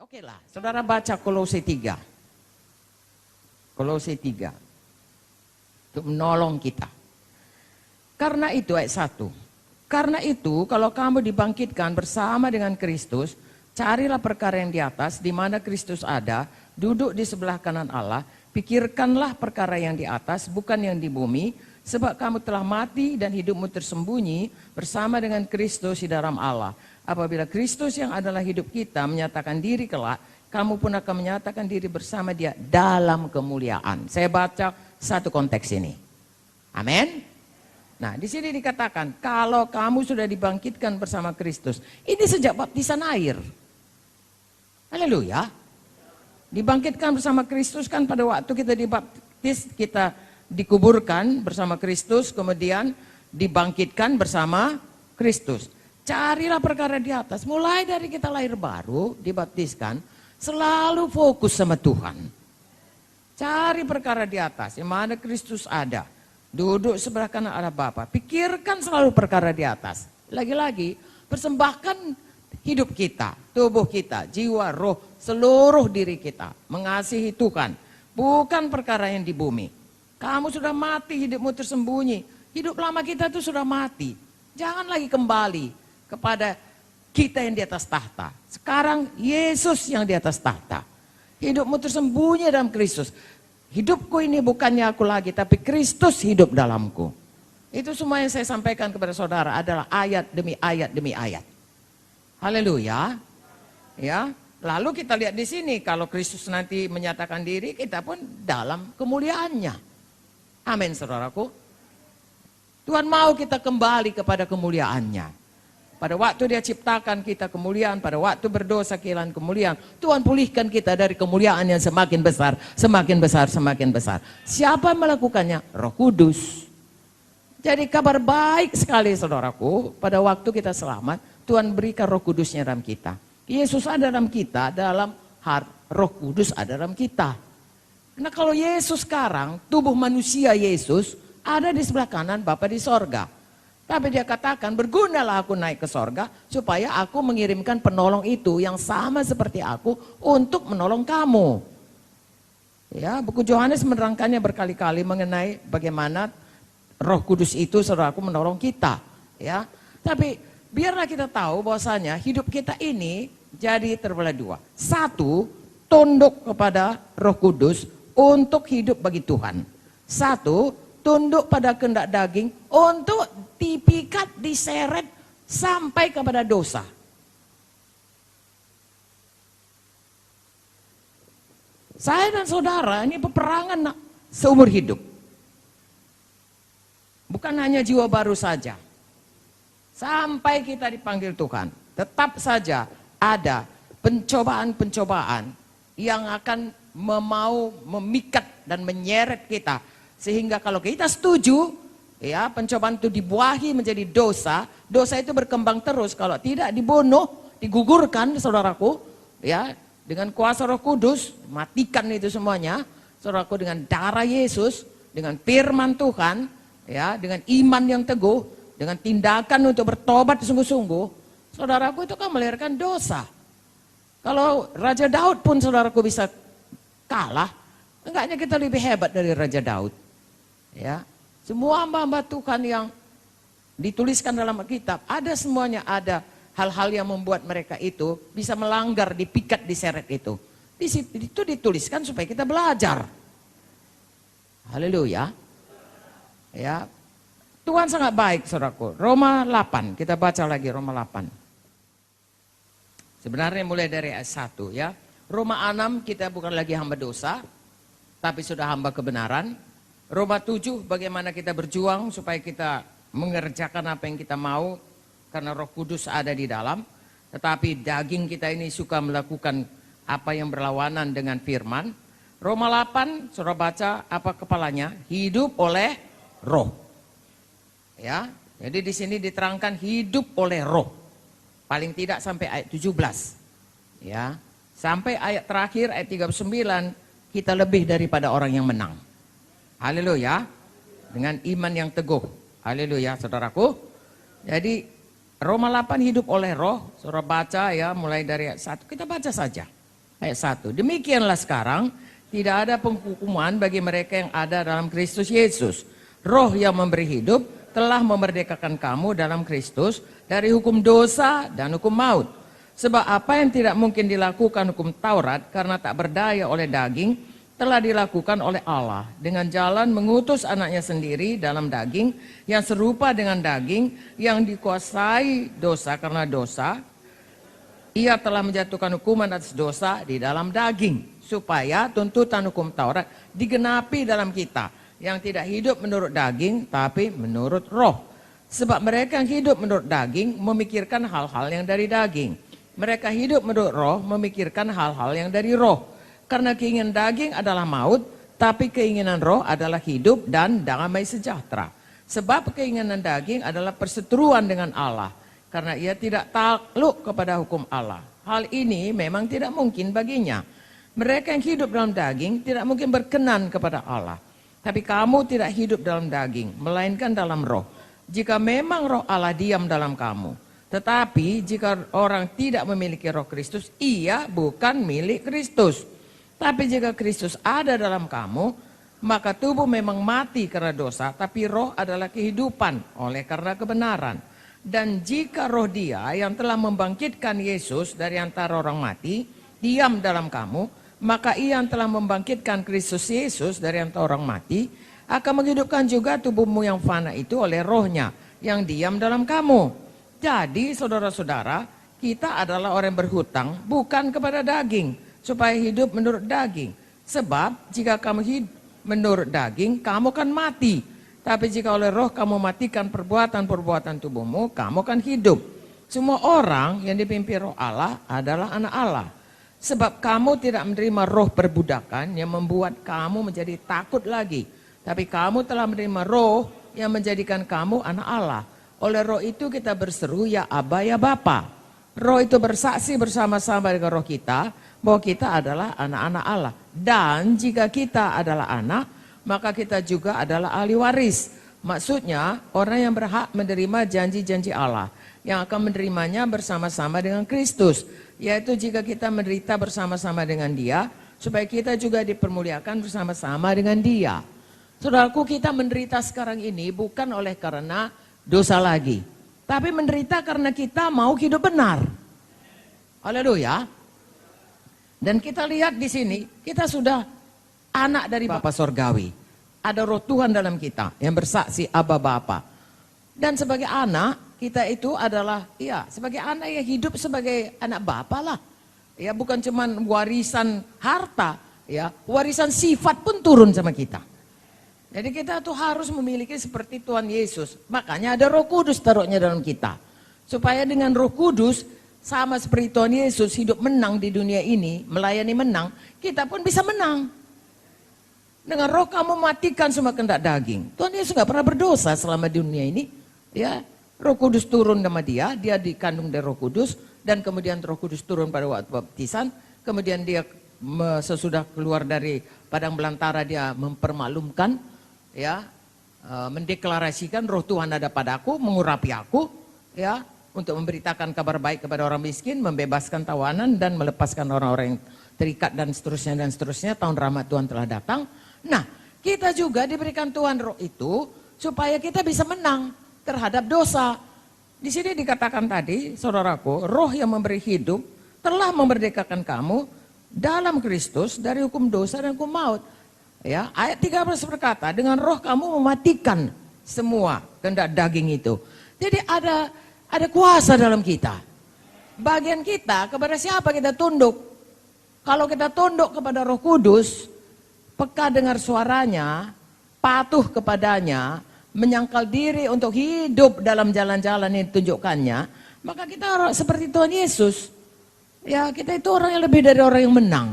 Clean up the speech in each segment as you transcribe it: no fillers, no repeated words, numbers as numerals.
Oke lah, saudara baca Kolose 3. Kolose 3. Untuk menolong kita. Karena itu ayat 1. Karena itu kalau kamu dibangkitkan bersama dengan Kristus, carilah perkara yang di atas, di mana Kristus ada, duduk di sebelah kanan Allah, pikirkanlah perkara yang di atas, bukan yang di bumi, sebab kamu telah mati dan hidupmu tersembunyi bersama dengan Kristus di dalam Allah. Apabila Kristus yang adalah hidup kita menyatakan diri kelak, kamu pun akan menyatakan diri bersama Dia dalam kemuliaan. Saya baca satu konteks ini. Amin. Nah, di sini dikatakan kalau kamu sudah dibangkitkan bersama Kristus, ini sejak baptisan air. Haleluya. Dibangkitkan bersama Kristus kan pada waktu kita dibaptis, kita dikuburkan bersama Kristus, kemudian dibangkitkan bersama Kristus. Carilah perkara di atas, mulai dari kita lahir baru, dibaptiskan, selalu fokus sama Tuhan. Cari perkara di atas, yang mana Kristus ada. Duduk sebelah kanan Allah Bapa. Pikirkan selalu perkara di atas. Lagi-lagi, persembahkan hidup kita, tubuh kita, jiwa, roh, seluruh diri kita. Mengasihi Tuhan, bukan perkara yang di bumi. Kamu sudah mati, hidupmu tersembunyi. Hidup lama kita itu sudah mati. Jangan lagi kembali kepada kita yang di atas tahta. Sekarang Yesus yang di atas tahta. Hidupmu tersembunyi dalam Kristus. Hidupku ini bukannya aku lagi, tapi Kristus hidup dalamku. Itu semua yang saya sampaikan kepada saudara adalah ayat demi ayat demi ayat. Haleluya. Ya. Lalu kita lihat di sini, kalau Kristus nanti menyatakan diri, kita pun dalam kemuliaannya. Amin, saudaraku. Tuhan mau kita kembali kepada kemuliaannya. Pada waktu Dia ciptakan kita kemuliaan, pada waktu berdosa kehilangan kemuliaan, Tuhan pulihkan kita dari kemuliaan yang semakin besar, semakin besar, semakin besar. Siapa yang melakukannya? Roh Kudus. Jadi kabar baik sekali saudaraku, pada waktu kita selamat, Tuhan berikan Roh Kudusnya dalam kita. Yesus ada dalam kita, dalam Roh Kudus ada dalam kita. Nah kalau Yesus sekarang, tubuh manusia Yesus, ada di sebelah kanan Bapa di sorga. Tapi Dia katakan, bergunalah aku naik ke sorga, supaya aku mengirimkan penolong itu yang sama seperti aku untuk menolong kamu. Ya, buku Yohanes menerangkannya berkali-kali mengenai bagaimana Roh Kudus itu saudaraku menolong kita. Ya, tapi biarlah kita tahu bahwasanya hidup kita ini jadi terbelah dua. Satu, tunduk kepada Roh Kudus untuk hidup bagi Tuhan. Satu, tunduk pada kehendak daging untuk dipikat, diseret sampai kepada dosa. Saya dan saudara ini peperangan seumur hidup. Bukan hanya jiwa baru saja. Sampai kita dipanggil Tuhan. Tetap saja ada pencobaan-pencobaan yang akan mau memikat dan menyeret kita. Sehingga kalau kita setuju, ya pencobaan itu dibuahi menjadi dosa, dosa itu berkembang terus. Kalau tidak dibunuh, digugurkan saudaraku, ya dengan kuasa Roh Kudus, matikan itu semuanya, saudaraku dengan darah Yesus, dengan firman Tuhan, ya dengan iman yang teguh, dengan tindakan untuk bertobat sungguh-sungguh, saudaraku itu kan melahirkan dosa. Kalau Raja Daud pun saudaraku bisa kalah, enggaknya kita lebih hebat dari Raja Daud. Ya, semua hamba-hamba Tuhan yang dituliskan dalam Alkitab, ada semuanya, ada hal-hal yang membuat mereka itu bisa melanggar, dipikat, diseret itu. Itu dituliskan supaya kita belajar. Haleluya. Ya, Tuhan sangat baik saudaraku. Roma 8, kita baca lagi Roma 8. Sebenarnya mulai dari ayat 1 ya. Roma 6 kita bukan lagi hamba dosa, tapi sudah hamba kebenaran. Roma 7 bagaimana kita berjuang supaya kita mengerjakan apa yang kita mau karena Roh Kudus ada di dalam. Tetapi daging kita ini suka melakukan apa yang berlawanan dengan firman. Roma 8 saudara baca apa kepalanya? Hidup oleh roh. Ya, jadi di sini diterangkan hidup oleh roh. Paling tidak sampai ayat 17. Ya, sampai ayat terakhir ayat 39 kita lebih daripada orang yang menang. Haleluya. Dengan iman yang teguh. Haleluya saudaraku. Jadi Roma 8 hidup oleh roh. Saudara baca ya mulai dari ayat 1. Kita baca saja. ayat 1. Demikianlah sekarang tidak ada penghukuman bagi mereka yang ada dalam Kristus Yesus. Roh yang memberi hidup telah memerdekakan kamu dalam Kristus dari hukum dosa dan hukum maut. Sebab apa yang tidak mungkin dilakukan hukum Taurat karena tak berdaya oleh daging, telah dilakukan oleh Allah dengan jalan mengutus anaknya sendiri dalam daging yang serupa dengan daging yang dikuasai dosa karena dosa. Ia telah menjatuhkan hukuman atas dosa di dalam daging supaya tuntutan hukum Taurat digenapi dalam kita yang tidak hidup menurut daging tapi menurut roh. Sebab mereka yang hidup menurut daging memikirkan hal-hal yang dari daging. Mereka hidup menurut roh memikirkan hal-hal yang dari roh. Karena keinginan daging adalah maut, tapi keinginan roh adalah hidup dan damai sejahtera. Sebab keinginan daging adalah perseteruan dengan Allah, karena ia tidak takluk kepada hukum Allah. Hal ini memang tidak mungkin baginya. Mereka yang hidup dalam daging tidak mungkin berkenan kepada Allah. Tapi kamu tidak hidup dalam daging, melainkan dalam roh. Jika memang roh Allah diam dalam kamu. Tetapi jika orang tidak memiliki roh Kristus, ia bukan milik Kristus. Tapi jika Kristus ada dalam kamu, maka tubuh memang mati karena dosa, tapi roh adalah kehidupan oleh karena kebenaran. Dan jika roh Dia yang telah membangkitkan Yesus dari antara orang mati, diam dalam kamu, maka Ia yang telah membangkitkan Kristus Yesus dari antara orang mati, akan menghidupkan juga tubuhmu yang fana itu oleh rohnya yang diam dalam kamu. Jadi saudara-saudara, kita adalah orang yang berhutang bukan kepada daging, supaya hidup menurut daging. Sebab jika kamu hidup menurut daging, kamu akan mati. Tapi jika oleh roh kamu matikan perbuatan-perbuatan tubuhmu, kamu akan hidup. Semua orang yang dipimpin roh Allah adalah anak Allah. Sebab kamu tidak menerima roh perbudakan yang membuat kamu menjadi takut lagi. Tapi kamu telah menerima roh yang menjadikan kamu anak Allah. Oleh roh itu kita berseru, ya Aba, ya Bapa. Roh itu bersaksi bersama-sama dengan roh kita bahwa kita adalah anak-anak Allah. Dan jika kita adalah anak, maka kita juga adalah ahli waris. Maksudnya orang yang berhak menerima janji-janji Allah, yang akan menerimanya bersama-sama dengan Kristus. Yaitu jika kita menderita bersama-sama dengan Dia, supaya kita juga dipermuliakan bersama-sama dengan Dia. Saudaraku, kita menderita sekarang ini bukan oleh karena dosa lagi, tapi menderita karena kita mau hidup benar. Haleluya. Dan kita lihat di sini, kita sudah anak dari Bapa Sorgawi. Ada roh Tuhan dalam kita yang bersaksi Aba Bapa. Dan sebagai anak, kita itu adalah, ya sebagai anak yang hidup sebagai anak Bapa lah. Ya bukan cuman warisan harta, ya warisan sifat pun turun sama kita. Jadi kita tuh harus memiliki seperti Tuhan Yesus. Makanya ada Roh Kudus taruhnya dalam kita. Supaya dengan Roh Kudus sama seperti Tuhan Yesus hidup menang di dunia ini, melayani menang, kita pun bisa menang. Dengan roh kamu matikan semua kehendak daging. Tuhan Yesus gak pernah berdosa selama di dunia ini. Ya, Roh Kudus turun sama dia dikandung dari Roh Kudus, dan kemudian Roh Kudus turun pada waktu baptisan, kemudian dia sesudah keluar dari padang belantara dia mempermaklumkan, ya, mendeklarasikan roh Tuhan ada padaku, mengurapi aku, ya, untuk memberitakan kabar baik kepada orang miskin, membebaskan tawanan dan melepaskan orang-orang yang terikat dan seterusnya. Tahun rahmat Tuhan telah datang. Nah, kita juga diberikan Tuhan roh itu supaya kita bisa menang terhadap dosa. Di sini dikatakan tadi, saudaraku, roh yang memberi hidup telah memerdekakan kamu dalam Kristus dari hukum dosa dan hukum maut. Ya, ayat 13 berkata, dengan roh kamu mematikan semua kehendak daging itu. Jadi ada kuasa dalam kita. Bagian kita kepada siapa kita tunduk? Kalau kita tunduk kepada Roh Kudus, peka dengar suaranya, patuh kepadanya, menyangkal diri untuk hidup dalam jalan-jalan yang ditunjukkannya, maka kita seperti Tuhan Yesus. Ya, kita itu orang yang lebih dari orang yang menang.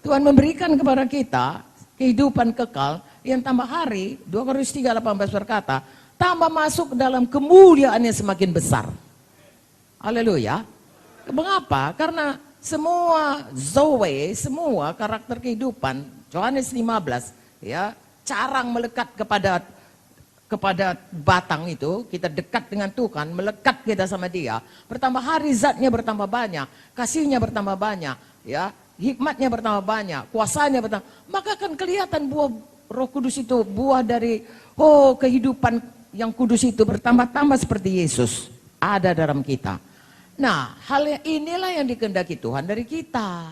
Tuhan memberikan kepada kita kehidupan kekal yang tambah hari, 2 Korintus 3:18 berkata, tambah masuk dalam kemuliaan yang semakin besar. Haleluya. Mengapa? Karena semua zoe, semua karakter kehidupan, Yohanes 15, ya, carang melekat kepada batang itu, kita dekat dengan Tuhan, melekat kita sama Dia, bertambah hari zatnya bertambah banyak, kasihnya bertambah banyak, ya, hikmatnya bertambah banyak, kuasanya bertambah, maka akan kelihatan buah Roh Kudus itu, buah dari kehidupan yang kudus itu bertambah-tambah seperti Yesus ada dalam kita. Nah, hal inilah yang dikehendaki Tuhan dari kita.